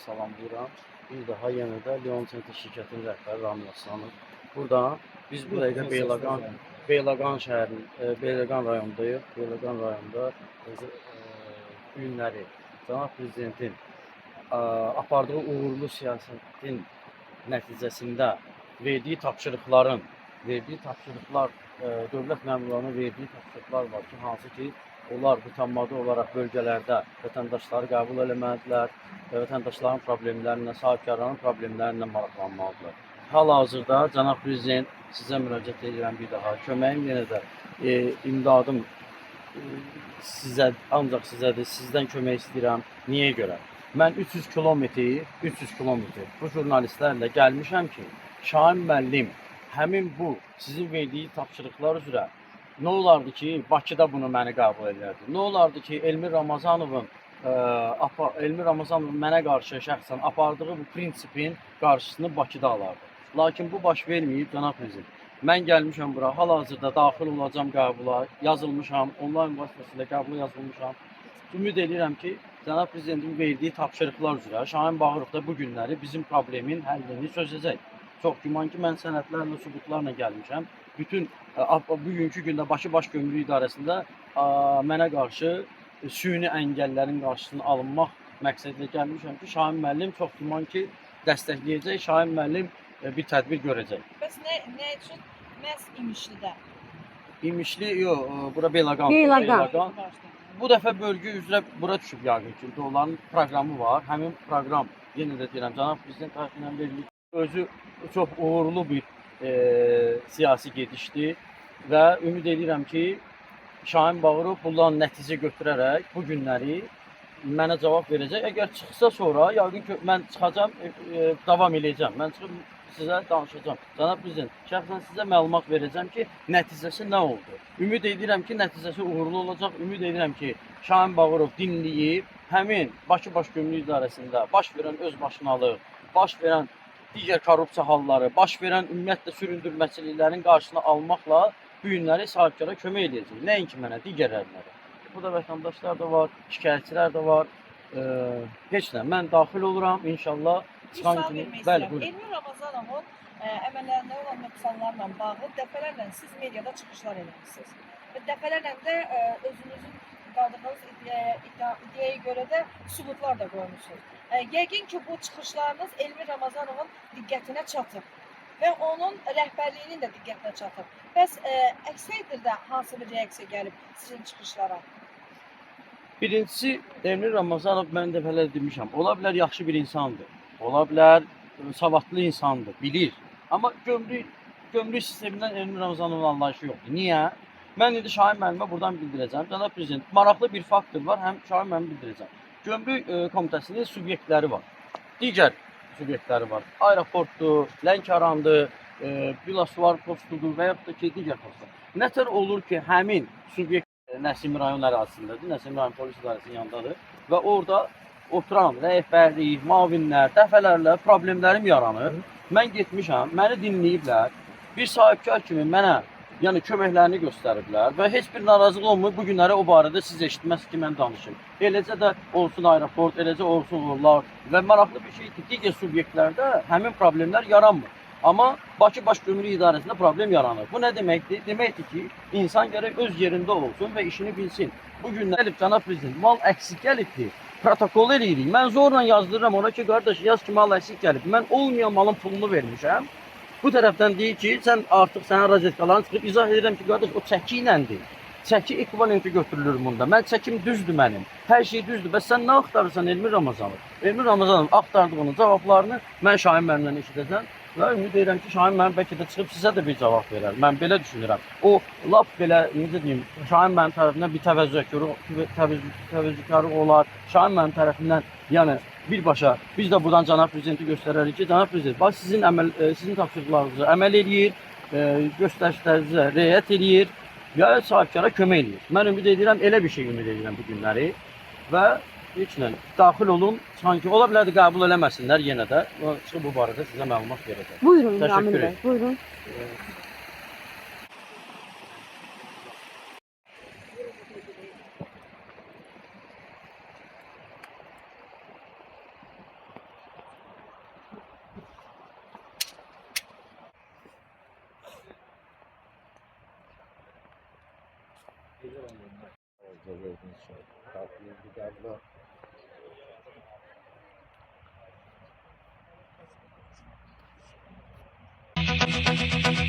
salamlayıram. Bir daha yenə də Leon Center şirkətinin rəhbəri Ramil Aslanov. Burada biz bu dəqiqə Beyləqan şəhərinin, Beyləqan rayonundayıq. Beyləqan rayonunda bu günləri Cənab Prezidentin apardığı uğurlu siyasətin nəticəsində verdiyi tapşırıqlar, dövlət məmurlarına verdiyi tapşırıqlar var ki, hansı ki, onlar mütəmadi olaraq bölgələrdə vətəndaşları qəbul eləməlidirlər və vətəndaşların problemlərinə, sahibkarların problemlərinə maraqlanmalıdırlar. Hal-hazırda Cənab Prezident sizə müraciət edirəm bir daha. Köməyim yenə də imdadım ancaq sizədir. Sizdən kömək istəyirəm. Niyə görə? Mən 300 kilometr bu jurnalistlərlə gəlmişəm ki, Şahin müəllim həmin bu sizin verdiyi tapşırıqlar üzrə nə olardı ki, Bakıda bunu məni qəbul edərdi? Nə olardı ki, Elmir Ramazanovun mənə qarşı şəxsən apardığı bu prinsipin qarşısını Bakıda alardı? Lakin bu baş verməyib, Cənab Prezident. Mən gəlmişəm bura, hal-hazırda daxil olacağam qəbula, yazılmışam, onlayn vasitəsilə qəbula yazılmışam. Ümid edirəm ki, Cənab Prezidentin verdiyi tapşırıqlar üzrə Şahin Bağırov da bu günləri bizim problemin həllini çözəcək. Çox güman ki, mən sənədlərlə, sübutlarla gəlmişəm. Bütün bugünkü gündə Bakı Baş Gömrük İdarəsində mənə qarşı süni əngəllərin qarşısını alınmaq məqsədilə gəlmişəm ki, Şahin müəllim çox güman ki, dəstəkləyəcək, Şahin müəllim bir tədbir görəcək. Bəs nə üçün məhz İmişlidə? İmişli, yox, bura Beyləqan. Bu dəfə bölgü üzrə bura düşüb yəqin ki, onların proqramı var. Həmin proqram, yenə də deyirəm, Cənab Prezident tərəfindən verilir. Özü çox uğurlu bir siyasi gedişdir və ümid edirəm ki, Şahin Bağırov bundan nəticə götürərək bu günləri mənə cavab verəcək. Əgər çıxsa sonra, yəqin ki, mən çıxacam, davam edəcəm. Mən çıxıb sizə danışacağım. Cənab Prezident, şəxsən sizə məlumat verəcəm ki, nəticəsi nə oldu? Ümid edirəm ki, nəticəsi uğurlu olacaq. Ümid edirəm ki, Şahin Bağırov dinləyib, həmin Bakı Baş Gömrük İdarəsində baş verən özbaşınalıq, baş verən digər korrupsiya halları, baş verən ümumiyyətlə süründürməçiliklərin qarşısını almaqla bu günləri sahibkara kömək edəcək. Nəinki mənə, digərlərinə də. Burada vətəndaşlar da var, şikayətçilər də var. Heç nə, mən daxil oluram inşallah. Çıxan kimi, bəli, buyurun. Elmir Ramazanovun əməllərində olan nöqsanlarla bağlı dəfələrlə siz mediada çıxışlar eləmişsiniz. Və dəfələrlə də özünüzün qaldırdığınız iddiaya görə də sübutlar da qoymuşsunuz. Yəqin ki, bu çıxışlarınız Elmir Ramazanovun diqqətinə çatıb və onun rəhbərliyinin də diqqətinə çatıb. Bəs əks təqdirdə hansı bir reaksiya gəlib sizin çıxışlara? Birincisi, Elmir Ramazanov mən dəfələr demişəm, ola bilər yaxşı bir insandır, ola bilər savadlı insandır, bilir. Amma gömrük sistemindən Elmir Ramazanovun anlayışı yoxdur. Niyə? Mən indi Şahin müəllimə buradan bildirəcəm. Cənab Prezident, maraqlı bir faktor var, həm Şahin müəllimə bildirəcəm. Gömrük komitəsinin subyektləri var, digər subyektləri var. Aeroportdur, Lənkərandır, Biləsuvar postudur və yaxud da ki, digər postlar. Nətər olur ki, həmin subyekt Nəsim rayon ərazisindədir, Nəsim rayon polis idarəsinin yanındadır və orada oturan rəhbərlik, mavinlər, dəfələrlə problemlərim yaranır. Mən getmişəm, məni dinləyiblər, bir sahibkar kimi mənə köməklərini göstəriblər və heç bir narazılıq olmayıb bu günləri o barədə siz eşitməz ki, mən danışım. Eləcə də olsun aeroport, eləcə olsun uğurlar və maraqlı bir şey ki, digər subyektlərdə həmin problemlər yaranmır. Amma Bakı Baş Gömrük İdarəsində problem yaranır. Bu nə deməkdir? Deməkdir ki, insan gərək öz yerində olsun və işini bilsin. Bu günlər gəlib Cənab Prezident, mal əksik gəlibdir, protokol eləyirik. Mən zorla yazdırıram ona ki, qardaş, yaz ki, mal əksik gəlib. Mən olmayan malın pulunu vermişəm. Bu tərəfdən deyir ki, sən artıq sənin rozetkalarını çıxıb izah edirəm ki, qardaş, o çəki iləndir. Çəki ekvivalenti götürülür bunda. Mən çəkim düzdür mənim. Hər şey düzdür. Bəs sən nə axtarırsan Elmir Ramazanov? Elmir Ramazanov axtardığının cavablarını mən Şahin müəllimdən eşidəcəm. Və ümid edirəm ki, Şahin müəllim bəlkə də çıxıb sizə də bir cavab verər. Mən belə düşünürəm. O, lap belə, necə deyim, Şahin müəllim tərəfindən bir təvəzzükarı olar. Şahin müəllim tərəfindən, yəni, birbaşa biz də buradan Cənab Prezidenti göstərərik ki, Cənab Prezident, bax sizin tapşırıqlarınızı əməl eləyir, göstərişlərinizə riayət eləyir və sahibkara kömək eləyir. Mən ümid edirəm, elə bir şey ümid edirəm bu günləri və heç nə, daxil olun, sanki ola bilər də qəbul eləməsinlər yenə də, çıxıb bu barədə sizə məlumat verəcək. Buyurun Ramil bəy, buyurun. Tatlı bir